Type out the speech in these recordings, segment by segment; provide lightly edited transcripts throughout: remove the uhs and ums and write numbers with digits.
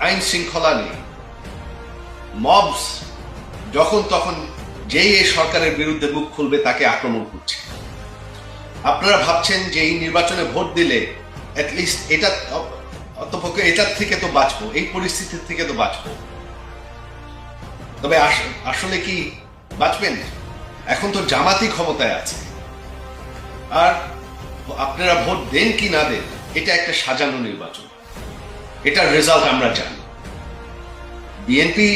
আইন শৃঙ্খলা নেই, মবস যখন তখন যেই এই সরকারের বিরুদ্ধে মুখ খুলবে তাকে আক্রমণ করছে। আপনারা ভাবছেন যে এই নির্বাচনে ভোট দিলে অ্যাটলিস্ট এটা অন্তপক্ষে এটার থেকে তো বাঁচবো, এই পরিস্থিতির থেকে তো বাঁচবো। তবে আসলে কি বাঁচবেন? এখন তো জামাতি ক্ষমতায় আছে, আর আপনারা ভোট দেন কি না দেন এটা একটা সাজানো নির্বাচন, এটার রেজাল্ট আমরা জানি। বিএনপি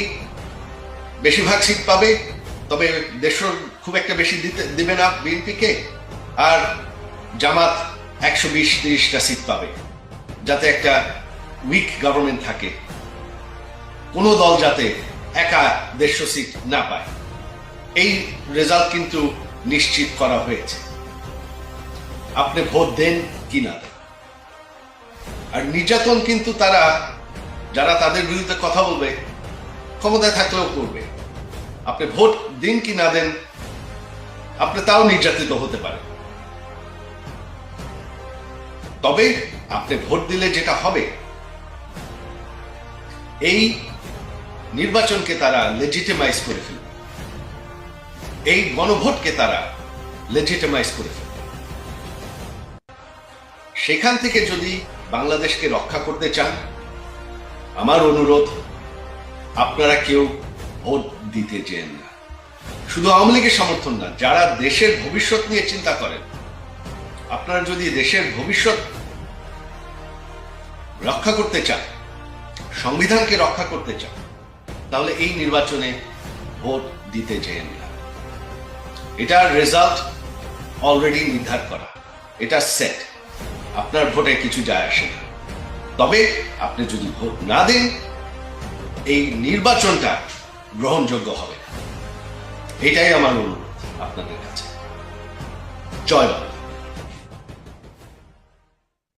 বেশিরভাগ সিট পাবে, তবে দেশের খুব একটা বেশি দিবে না বিএনপিকে, আর জামাত 120-30টা সিট পাবে, যাতে একটা উইক গভর্নমেন্ট থাকে, কোনো দল যাতে একা 150 সিট না পায়। এই রেজাল্ট কিন্তু নিশ্চিত করা হয়েছে, আপনি ভোট দেন কি না দেন। আর নির্যাতন কিন্তু তারা, যারা তাদের বিরুদ্ধে কথা বলবে, ক্ষমতায় থাকলেও করবে। আপনি ভোট দিন কি না দেন, আপনি তাও নির্যাতিত হতে পারে। তবে আপনি ভোট দিলে যেটা হবে, এই নির্বাচনকে তারা লেজিটিমাইজ করে ফেলবে, এই গণভোটকে তারা লেজিটিমাইজ করে ফেলবে। সেখান থেকে যদি বাংলাদেশকে রক্ষা করতে চান, আমার অনুরোধ, আপনারা কেউ ভোট দিতে যেন না। শুধু আওয়ামী লীগের সমর্থন না, যারা দেশের ভবিষ্যৎ নিয়ে চিন্তা করেন, আপনারা যদি দেশের ভবিষ্যৎ রক্ষা করতে চান, সংবিধানকে রক্ষা করতে চান, তাহলে এই নির্বাচনে ভোট দিতে যেন না। এটার রেজাল্ট অলরেডি নির্ধার করা, এটা সেট, আপনার ভোটে কিছু যায় আসে না। তবে আপনি যদি ভোট না দেন, এই নির্বাচনটা গ্রহণযোগ্য হবে না। এটাই আমার অনুরোধ আপনাদের কাছে। জয় বাংলা।